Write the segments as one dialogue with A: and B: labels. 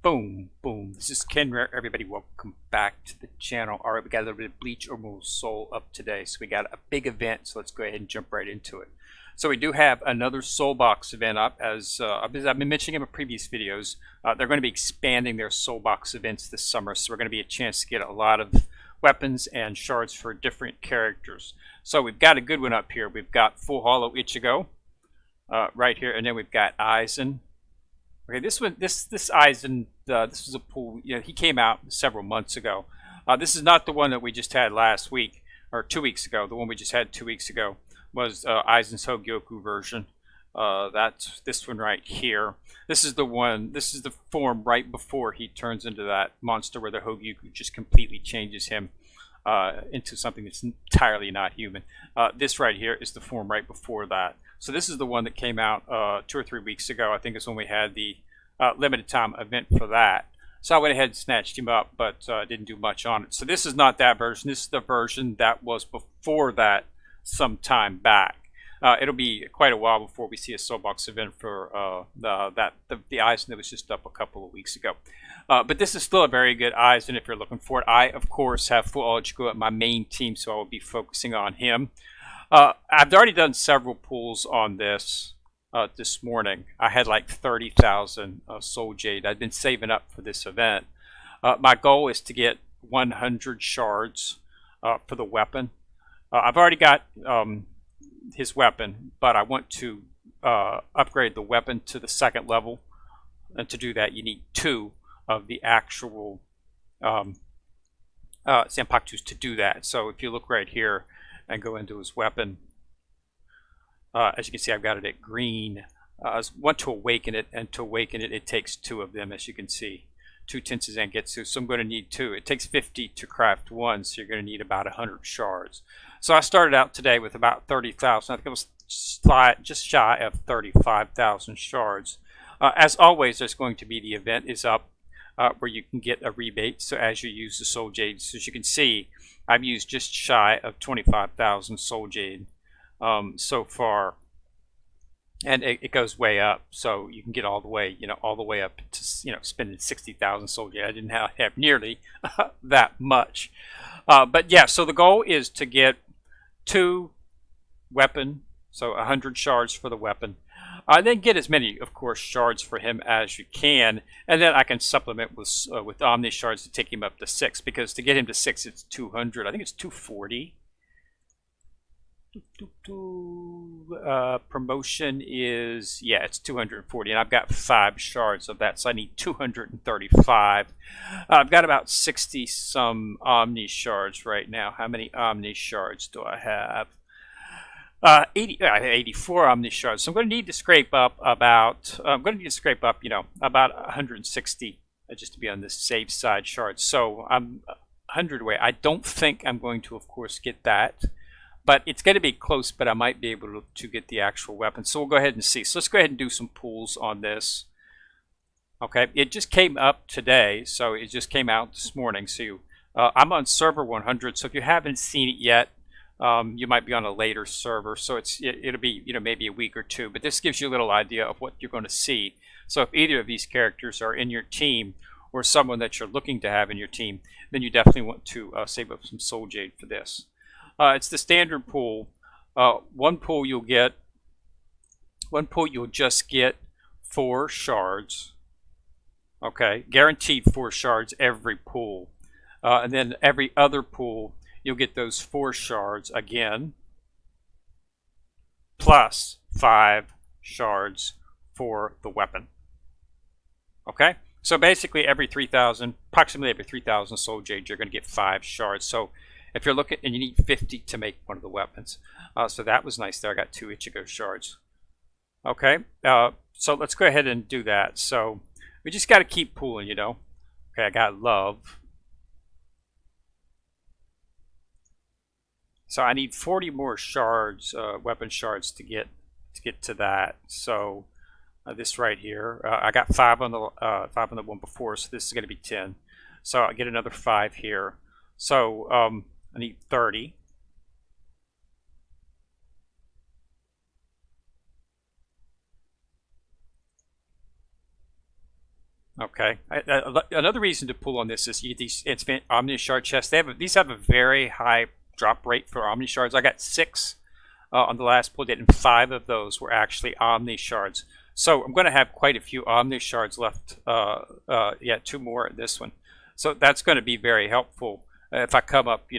A: Boom, boom. This is Ken Rare. Everybody, welcome back to the channel. All right, we got a little bit of Bleach or Immortal Soul up today. So we got a big event, so let's go ahead and jump right into it. So we do have another Soul Box event up. As I've been mentioning in previous videos, they're going to be expanding their Soul Box events this summer. So we're going to be a chance to get a lot of weapons and shards for different characters. So we've got a good one up here. We've got Full Hollow Ichigo right here, and then we've got Aizen. Okay, this Aizen, this was a pool. You know, he came out several months ago. This is not the one that we just had last week or 2 weeks ago. The one we just had 2 weeks ago was Aizen's Hogyoku version. That's this one right here. This is the one. This is the form right before he turns into that monster, where the Hogyoku just completely changes him into something that's entirely not human. This right here is the form right before that. So this is the one that came out 2 or 3 weeks ago. I think it's when we had the limited time event for that. So I went ahead and snatched him up, but didn't do much on it. So this is not that version. This is the version that was before that some time back. It'll be quite a while before we see a Soul Box event for the Aizen that was just up a couple of weeks ago. But this is still a very good Aizen if you're looking for it. I, of course, have Full Ichigo at my main team, so I will be focusing on him. I've already done several pulls on this this morning. I had like 30,000 Soul Jade. I've been saving up for this event. My goal is to get 100 shards for the weapon. I've already got his weapon, but I want to upgrade the weapon to the 2nd level. And to do that, you need 2 of the actual Zanpakutus to do that. So if you look right here and go into his weapon, as you can see, I've got it at green. I want to awaken it, and to awaken it, it takes 2 of them, as you can see. 2 Tensu Zangetsu, so I'm going to need 2. It takes 50 to craft 1, so you're going to need about 100 shards. So I started out today with about 30,000. I think it was just shy of 35,000 shards. As always, there's going to be the event is up where you can get a rebate. So as you use the Soul Jade, so as you can see, I've used just shy of 25,000 Soul Jade so far, and it goes way up. So you can get all the way, all the way up to, spending 60,000 Soul Jade. I didn't have nearly that much, but yeah. So the goal is to get 2 weapon, so 100 shards for the weapon. Then get as many, of course, shards for him as you can, and then I can supplement with Omni shards to take him up to 6. Because to get him to 6, it's 200. I think it's 240. Promotion is, yeah, it's 240, and I've got 5 shards of that, so I need 235. I've got about 60 some Omni shards right now. How many Omni shards do I have? 84 Omni shards. So I'm going to need to scrape up about, about 160 just to be on the safe side shards. So I'm 100 away. I don't think I'm going to, of course, get that, but it's going to be close. But I might be able to get the actual weapon. So we'll go ahead and see. So let's go ahead and do some pulls on this. Okay, it just came up today, so it just came out this morning. So I'm on server 100. So if you haven't seen it yet, you might be on a later server, so it'll be maybe a week or 2, but this gives you a little idea of what you're going to see. So if either of these characters are in your team or someone that you're looking to have in your team, then you definitely want to save up some Soul Jade for this. It's the standard pool. One pool you'll just get 4 shards. Okay, guaranteed 4 shards every pool, and then every other pool you'll get those 4 shards again, plus 5 shards for the weapon. Okay, so basically approximately every 3,000 Soul Jade, you're going to get 5 shards. So if you're looking, and you need 50 to make one of the weapons. So that was nice there. I got 2 Ichigo shards. Okay, so let's go ahead and do that. So we just got to keep pooling, Okay, I got love. So I need 40 more shards, weapon shards, to get to that. So this right here, I got 5 on the one before, so this is going to be 10. So I'll get another 5 here. So I need 30. Okay. Another reason to pull on this is you get these instant Omni Shard chests. These have a very high drop rate for Omni Shards. I got 6 on the last pull date, and 5 of those were actually Omni Shards. So I'm going to have quite a few Omni Shards left. Yeah, 2 more at this one. So that's going to be very helpful if I come up,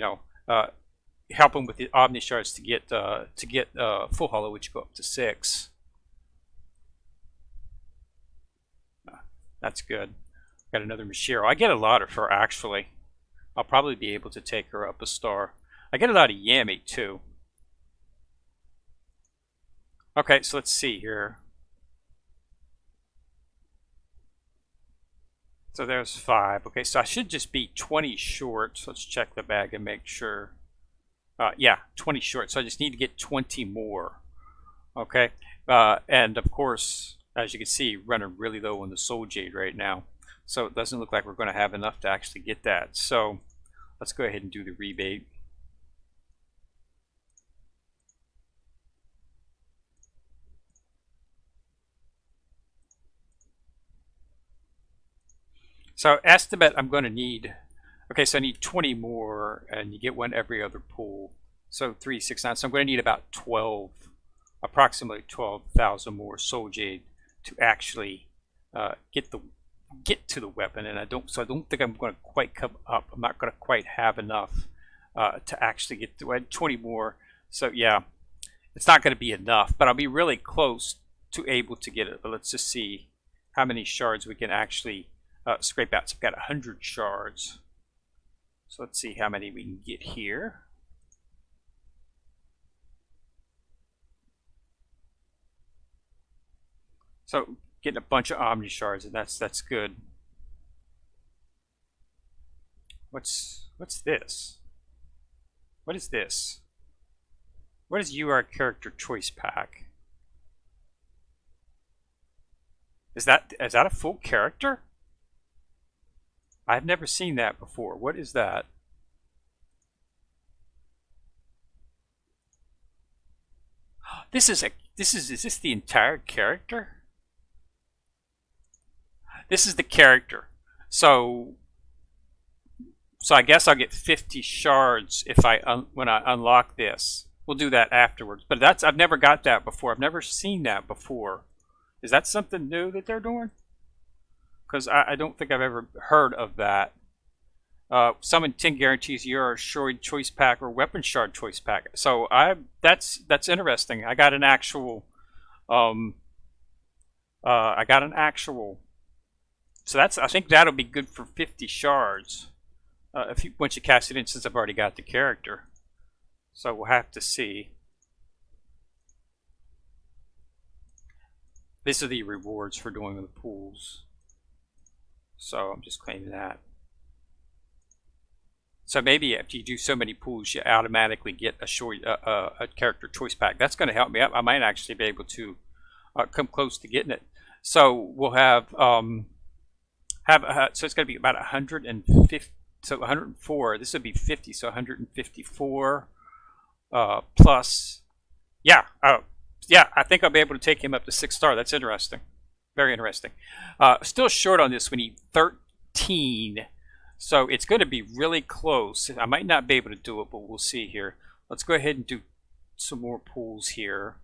A: help them with the Omni Shards to get full hollow, which go up to 6. That's good. Got another Mashiro. I get a lot of her, actually. I'll probably be able to take her up a star. I get a lot of Yami, too. Okay, so let's see here. So there's 5. Okay, so I should just be 20 short. So let's check the bag and make sure. Yeah, 20 short. So I just need to get 20 more. Okay, and of course, as you can see, running really low on the Soul Jade right now. So it doesn't look like we're going to have enough to actually get that. So let's go ahead and do the rebate. So estimate I'm going to need, okay, so I need 20 more, and you get one every other pull. So 3, 6, 9. So I'm going to need about 12, approximately 12,000 more Soul Jade to actually get to the weapon, and I don't think I'm going to quite come up. I'm not going to quite have enough to actually get to 20 more. So yeah, it's not going to be enough, but I'll be really close to able to get it. But let's just see how many shards we can actually scrape out. So I've got 100 shards. So let's see how many we can get here. So getting a bunch of Omni Shards, and that's good. What's this? What is this? What is UR character choice pack? Is that a full character? I've never seen that before. What is that? Is this the entire character? This is the character. So I guess I'll get 50 shards if when I unlock this. We'll do that afterwards. But I've never got that before. I've never seen that before. Is that something new that they're doing? Because I don't think I've ever heard of that. Summon 10 guarantees your shard choice pack or weapon shard choice pack. So that's interesting. I got an actual so I think that'll be good for 50 shards once you cast it in, since I've already got the character. So we'll have to see. These are the rewards for doing the pools. So I'm just claiming that. So maybe if you do so many pools, you automatically get a character choice pack. That's going to help me out. I might actually be able to come close to getting it. So we'll have so it's going to be about 150. So 104. This would be 50. So 154 plus. Yeah. Yeah. I think I'll be able to take him up to 6-star. That's interesting. Very interesting. Still short on this. We need 13. So it's going to be really close. I might not be able to do it, but we'll see here. Let's go ahead and do some more pools here.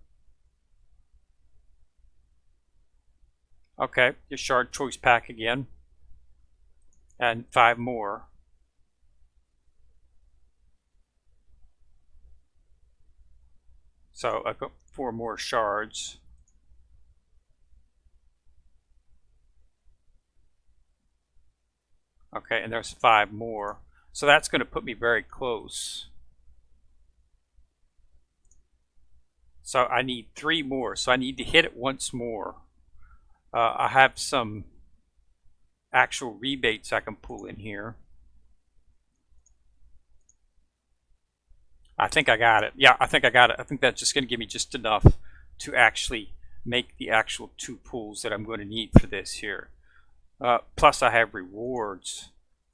A: Okay, your shard choice pack again. And 5 more. So I've got 4 more shards. Okay, and there's 5 more. So that's going to put me very close. So I need 3 more. So I need to hit it once more. I have some actual rebates I can pull in here. I think I got it. Yeah, I think I got it. I think that's just going to give me just enough to actually make the actual 2 pulls that I'm going to need for this here. Plus I have rewards.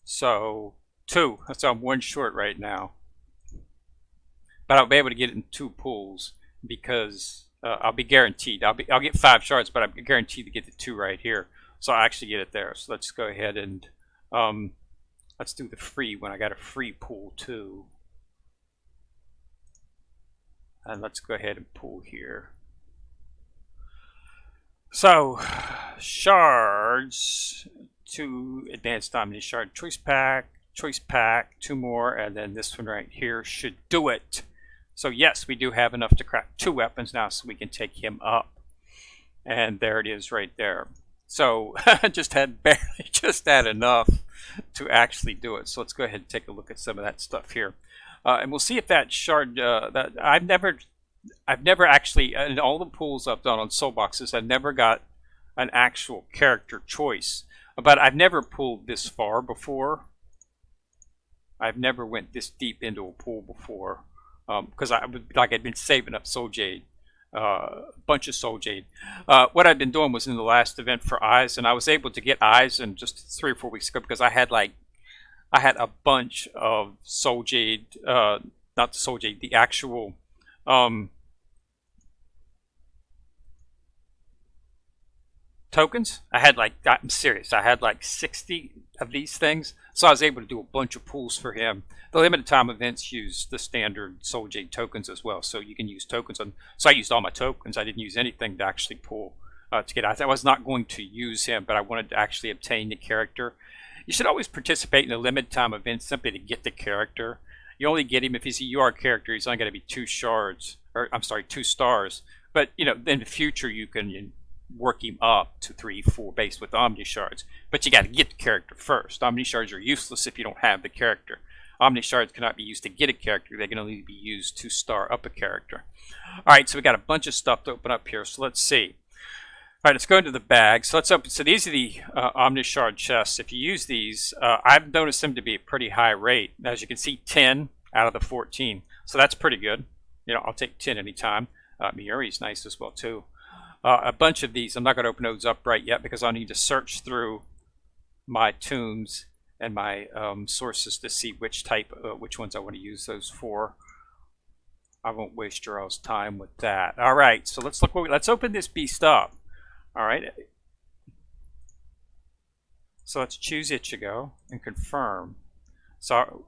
A: So 2. So I'm 1 short right now. But I'll be able to get it in 2 pulls because I'll be guaranteed. I'll get 5 shards, but I'm guaranteed to get the 2 right here. So I actually get it there. So let's go ahead and let's do the free one. I got a free pool too. And let's go ahead and pull here. So, shards, 2 advanced dominant shard choice pack, 2 more, and then this one right here should do it. So yes, we do have enough to craft 2 weapons now, so we can take him up. And there it is right there. So just had enough to actually do it. So let's go ahead and take a look at some of that stuff here, and we'll see if that shard that I've never actually, in all the pulls I've done on soul boxes, I've never got an actual character choice. But I've never pulled this far before. I've never went this deep into a pool before, because I'd been saving up soul jade. A bunch of soul jade. What I've been doing was in the last event for Aizen, and I was able to get Aizen just 3 or 4 weeks ago because I had a bunch of soul jade, not the soul jade, the actual tokens. I'm serious, I had like 60 of these things, so I was able to do a bunch of pulls for him. The limited time events use the standard soul jade tokens as well, so you can use tokens on. So I used all my tokens. I didn't use anything to actually pull to get. I was not going to use him, but I wanted to actually obtain the character. You should always participate in the limited time events simply to get the character. You only get him if he's a UR character. He's only going to be 2 shards, or I'm sorry, 2 stars. But you know, in the future you can work him up to 3, 4 based with Omni shards. But you got to get the character first. Omni shards are useless if you don't have the character. Omni shards cannot be used to get a character. They can only be used to star up a character. Alright, so we got a bunch of stuff to open up here. So let's see. Alright, let's go into the bag. So let's open. So these are the Omni shard chests. If you use these, I've noticed them to be a pretty high rate. As you can see, 10 out of the 14. So that's pretty good. You know, I'll take 10 anytime. Miuri's nice as well too. A bunch of these. I'm not going to open those up right yet because I'll need to search through my tombs and my sources to see which ones I want to use those for. I won't waste your all's time with that. All right, so let's open this beast up. All right. So let's choose Ichigo and confirm. So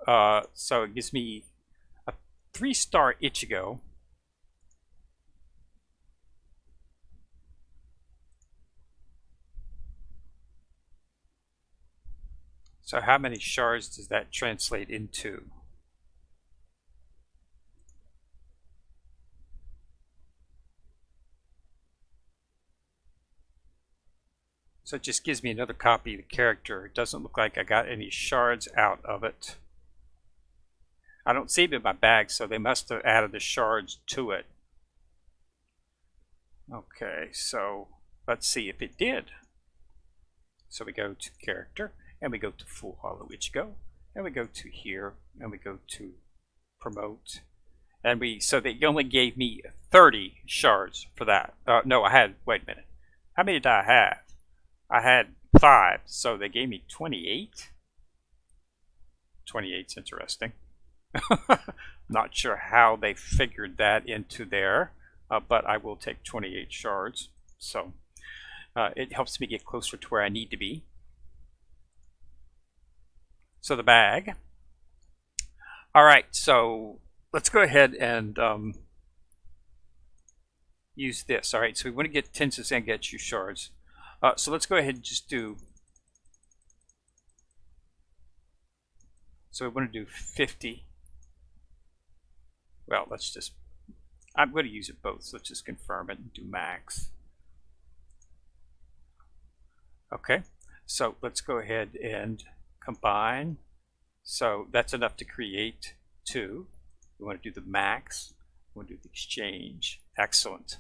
A: so it gives me a 3-star Ichigo. So how many shards does that translate into? So it just gives me another copy of the character. It doesn't look like I got any shards out of it. I don't see them in my bag, so they must have added the shards to it. Okay, so let's see if it did. So we go to character, and we go to Full Hollow Ichigo, and we go to here, and we go to promote, and so they only gave me 30 shards for that. No, I had, wait a minute, how many did I have? I had 5, so they gave me 28. 28's interesting. Not sure how they figured that into there, but I will take 28 shards. So it helps me get closer to where I need to be. So the bag. All right, so let's go ahead and use this. All right, so we want to get Tensei Zangetsu shards. So let's go ahead and just do. So we want to do 50. Well, let's just. I'm going to use it both, so let's just confirm it and do max. Okay, so let's go ahead and combine. So that's enough to create 2. We want to do the max. We want to do the exchange. Excellent.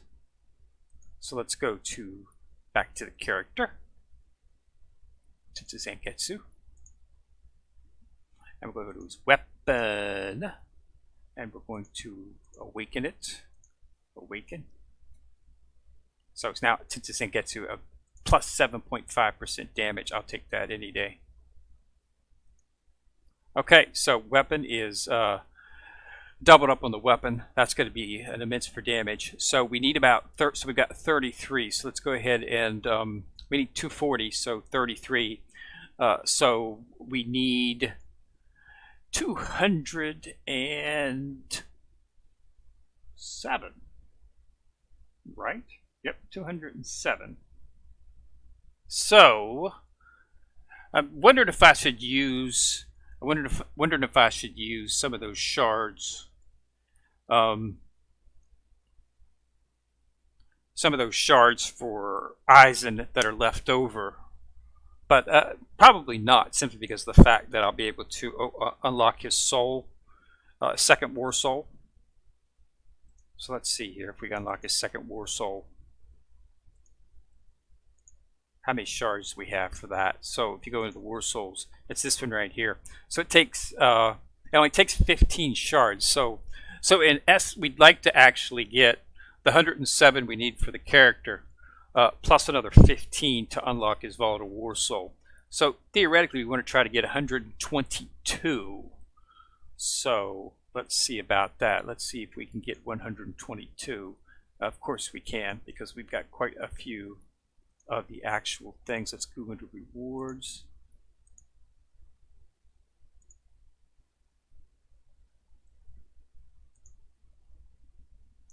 A: So let's go to back to the character. Tensei Zangetsu. And we're going to go to his weapon. And we're going to awaken it. Awaken. So it's now Tensei Zangetsu of plus 7.5% damage. I'll take that any day. Okay, so weapon is doubled up on the weapon. That's going to be an immense for damage. So we need about so we've got 33. So let's go ahead and We need 240, so 33. So we need 207, right? Yep, 207. So I wondered if I should use. Wondered if I should use some of those shards. Some of those shards for Aizen that are left over, but probably not, simply because of the fact that I'll be able to unlock his soul, second war soul. So let's see here if we can unlock his second war soul. How many shards do we have for that? So if you go into the war souls, it's this one right here. So it takes it only takes 15 shards. So in S, we'd like to actually get the 107 we need for the character, plus another 15 to unlock his volatile war soul. So theoretically, we want to try to get 122. So let's see about that. Let's see if we can get 122. Of course we can, because we've got quite a few of the actual things. Let's go into rewards.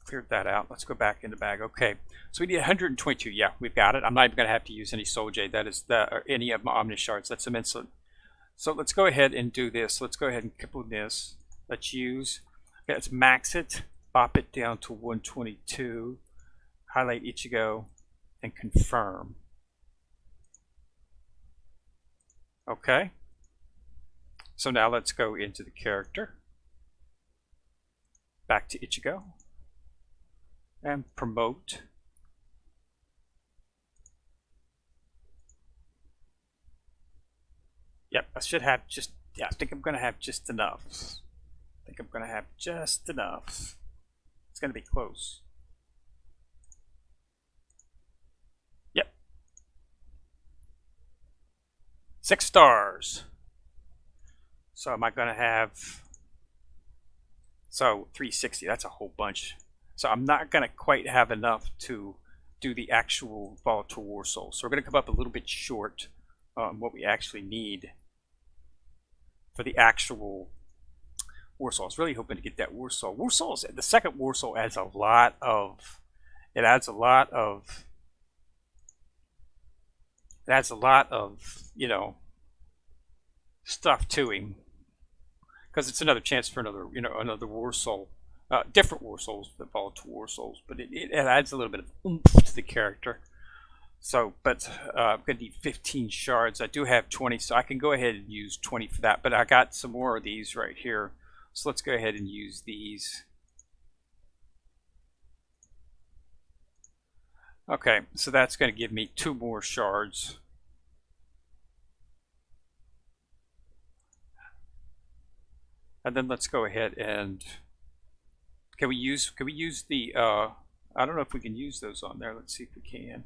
A: Cleared that out. Let's go back in the bag. Okay, so we need 122. Yeah, we've got it. I'm not even going to have to use any Soul Jade. That is or any of my Omni Shards. That's immense. So let's go ahead and do this. Let's go ahead and couple this. Let's use. Okay, let's max it. Bop it down to 122. Highlight Ichigo and confirm. Okay. So now let's go into the character. Back to Ichigo. And promote. Yep, I should have just, yeah, I think I'm going to have just enough. I think I'm going to have just enough. It's going to be close. Yep. 6 stars. So am I going to have, so 360, that's a whole bunch. So I'm not going to quite have enough to do the actual volatile war soul. So we're going to come up a little bit short on what we actually need for the actual war soul. I was really hoping to get that war soul. War souls, the second war soul adds a lot of, you know, stuff to him, because it's another chance for another, you know, another war soul. Different war souls that volatile war souls, but it adds a little bit of oomph to the character. So, but I'm going to need 15 shards. I do have 20, so I can go ahead and use 20 for that, but I got some more of these right here. So let's go ahead and use these. Okay, so that's going to give me 2 more shards. And then let's go ahead and can we use the I don't know if we can use those on there. Let's see if we can.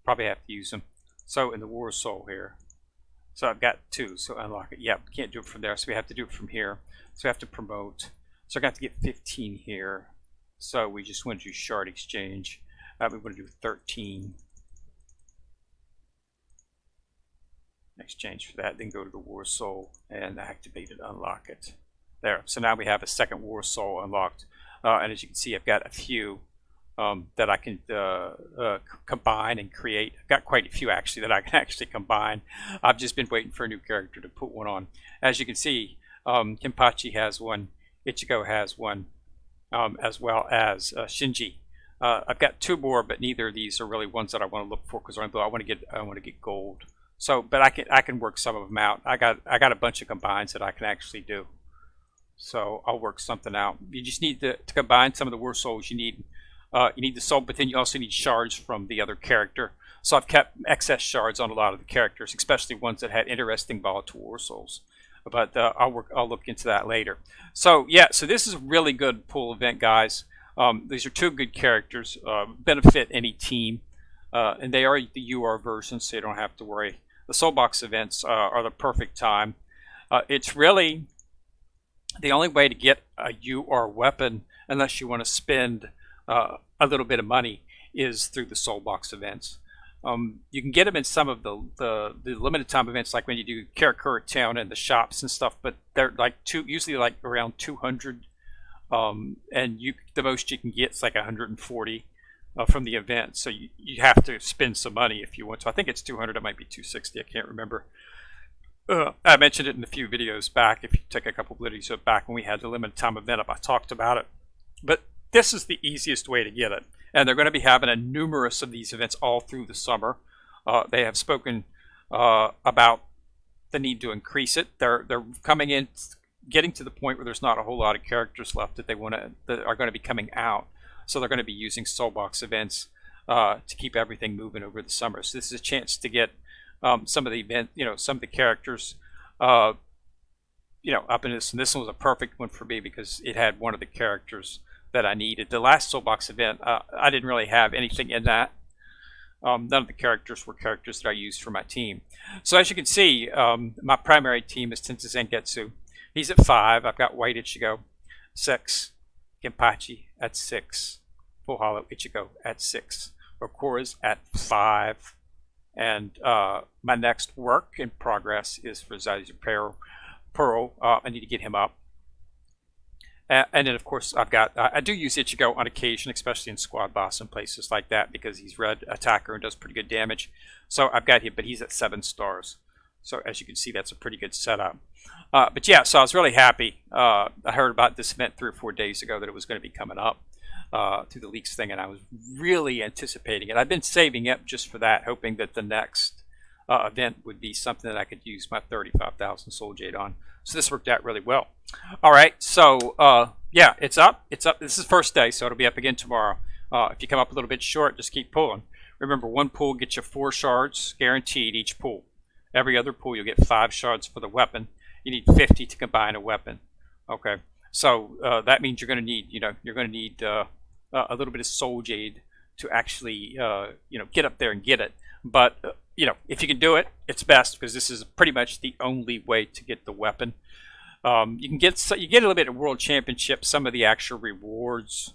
A: Probably have to use them. So in the war soul here. So I've got 2, so unlock it. Yeah, we can't do it from there, so we have to do it from here. So we have to promote. So I got to get 15 here. So we just want to do shard exchange. We want to do 13. Exchange for that, then go to the war soul and activate it, unlock it. There. So now we have a second war soul unlocked. And as you can see, I've got a few that I can combine and create. I've got quite a few actually that I can actually combine. I've just been waiting for a new character to put one on. As you can see, Kenpachi has one, Ichigo has one, as well as Shinji. I've got 2 more, but neither of these are really ones that I want to look for, because I want to get gold. So, but I can work some of them out. I got a bunch of combines that I can actually do. So I'll work something out. You just need to combine some of the war souls. You need the soul, but then you also need shards from the other character. So I've kept excess shards on a lot of the characters, especially ones that had interesting volatile war souls. But I'll look into that later. So yeah, so this is a really good pool event, guys. These are 2 good characters, benefit any team, and they are the UR versions, so you don't have to worry. The Soulbox events are the perfect time. It's really the only way to get a UR weapon, unless you want to spend a little bit of money is through the soul box events. You can get them in some of the limited time events, like when you do Karakura Town and the shops and stuff, but they're like usually like around 200, and the most you can get is like 140 from the event. So you have to spend some money if you want to. I think it's 200. It might be 260. I can't remember. I mentioned it in a few videos back. If you take a couple of videos back when we had the limited time event up, I talked about it. But this is the easiest way to get it. And they're going to be having a numerous of these events all through the summer. They have spoken about the need to increase it. They're coming in, getting to the point where there's not a whole lot of characters left that are going to be coming out. So they're going to be using Soulbox events to keep everything moving over the summer. So this is a chance to get some of the some of the characters, up in this. And this one was a perfect one for me because it had one of the characters that I needed. The last Soulbox event, I didn't really have anything in that. None of the characters were characters that I used for my team. So as you can see, my primary team is Tensei Zangetsu. He's at 5. I've got White Ichigo, 6. Genpachi at 6. Full Hollow Ichigo at 6. Okura's at 5. And my next work in progress is for Zazu Pearl. I need to get him up. And then, of course, I do use Ichigo on occasion, especially in Squad Boss and places like that, because he's red attacker and does pretty good damage. So I've got him, but he's at 7 stars. So as you can see, that's a pretty good setup. But yeah, so I was really happy. I heard about this event 3 or 4 days ago that it was going to be coming up through the leaks thing, and I was really anticipating it. I've been saving up just for that, hoping that the next event would be something that I could use my 35,000 Soul Jade on. So this worked out really well. All right, so yeah, it's up. It's up. This is the first day, so it'll be up again tomorrow. If you come up a little bit short, just keep pulling. Remember, one pull gets you 4 shards, guaranteed each pull. Every other pull, you'll get 5 shards for the weapon. You need 50 to combine a weapon. Okay, so that means you're going to need, a little bit of Soul Jade to actually, get up there and get it. But if you can do it, it's best, because this is pretty much the only way to get the weapon. You get a little bit of World Championship, some of the actual rewards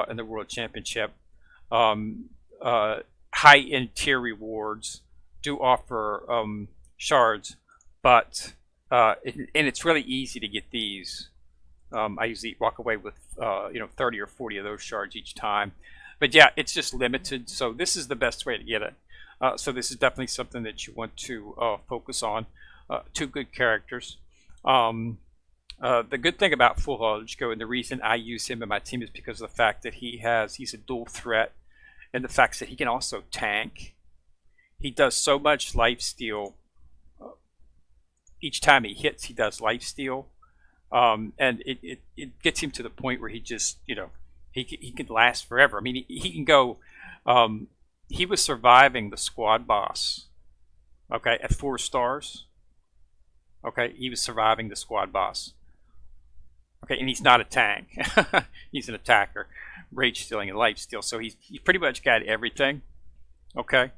A: in the World Championship. High-end tier rewards do offer shards, but and it's really easy to get these. I usually walk away with 30 or 40 of those shards each time. But yeah, it's just limited, so this is the best way to get it. So this is definitely something that you want to focus on. 2 good characters. The good thing about Full Hollow Ichigo, and the reason I use him in my team, is because of the fact that he's a dual threat, and the fact that he can also tank. He does so much lifesteal. Each time he hits, he does lifesteal, and it gets him to the point where he just he can last forever. I mean, he can go. He was surviving the Squad Boss, okay, at 4 stars. Okay, he was surviving the Squad Boss. Okay, and he's not a tank. He's an attacker, rage stealing and life steal. So he's pretty much got everything. Okay,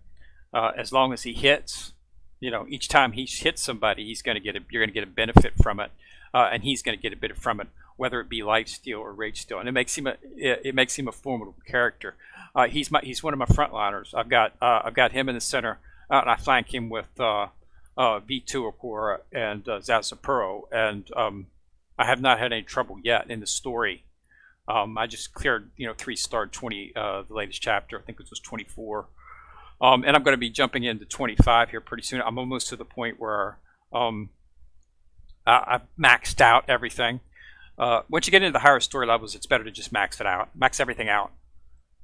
A: as long as he hits, each time he hits somebody, you're going to get a benefit from it, and he's going to get a bit from it, whether it be life steal or rage steal, and it makes him a formidable character. He's one of my frontliners. I've got him in the center, and I flank him with V2 Okura and Zazu Pearl, and I have not had any trouble yet in the story. I just cleared 3-star 20 the latest chapter. I think it was 24, and I'm going to be jumping into 25 here pretty soon. I'm almost to the point where I've maxed out everything. Once you get into the higher story levels, it's better to just max it out, max everything out,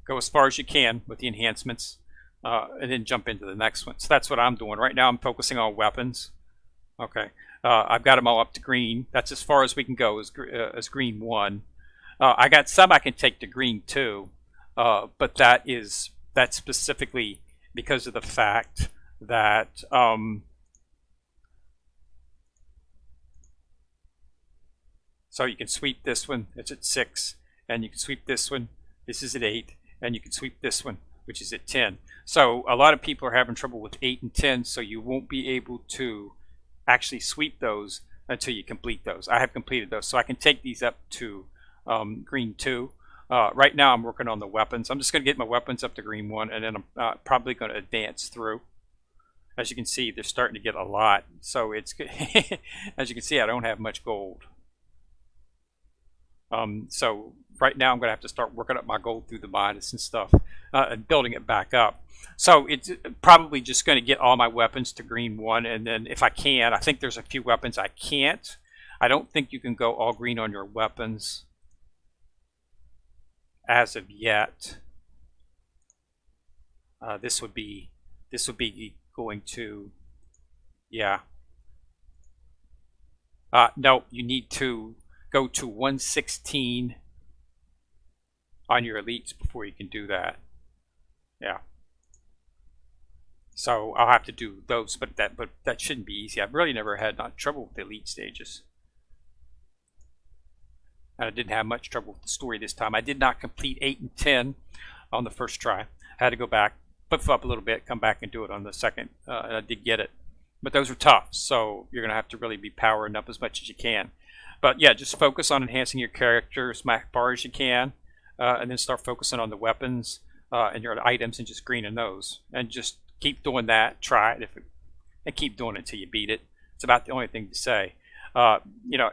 A: go as far as you can with the enhancements, and then jump into the next one. So that's what I'm doing right now. I'm focusing on weapons. Okay, I've got them all up to green. That's as far as we can go as green 1. I got some I can take to green 2, but that's specifically because of the fact that so you can sweep this one, it's at 6, and you can sweep this one, this is at 8, and you can sweep this one, which is at 10. So a lot of people are having trouble with 8 and 10, so you won't be able to actually sweep those until you complete those. I have completed those, so I can take these up to green 2. Right now I'm working on the weapons. I'm just going to get my weapons up to green 1, and then I'm probably going to advance through. As you can see, they're starting to get a lot. So it's as you can see, I don't have much gold. So right now I'm going to have to start working up my gold through the minus and stuff, and building it back up. So it's probably just going to get all my weapons to green 1, and then if I can, I think there's a few weapons I can't. I don't think you can go all green on your weapons as of yet. This would be going to, yeah. No, you need to go to 116 on your elites before you can do that. Yeah. So I'll have to do those, but that shouldn't be easy. I've really never had trouble with the elite stages. And I didn't have much trouble with the story this time. I did not complete 8 and 10 on the first try. I had to go back, flip up a little bit, come back and do it on the second, and I did get it. But those are tough, so you're going to have to really be powering up as much as you can. But yeah, just focus on enhancing your character as far as you can, and then start focusing on the weapons and your items and just greening those. And just keep doing that, try it, and keep doing it until you beat it. It's about the only thing to say. 8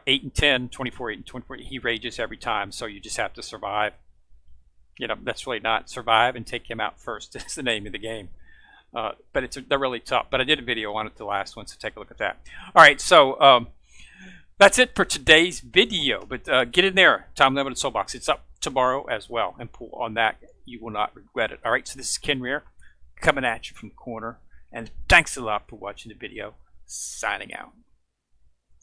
A: and 10, 24, 8 and 24, he rages every time, so you just have to survive. That's really not survive and take him out first. It's the name of the game. But they're really tough. But I did a video on it, the last one, so take a look at that. All right, so that's it for today's video. But get in there, Time Limited Soul Box. It's up tomorrow as well, and pull on that. You will not regret it. All right, so this is Ken Rear coming at you from the corner. And thanks a lot for watching the video. Signing out.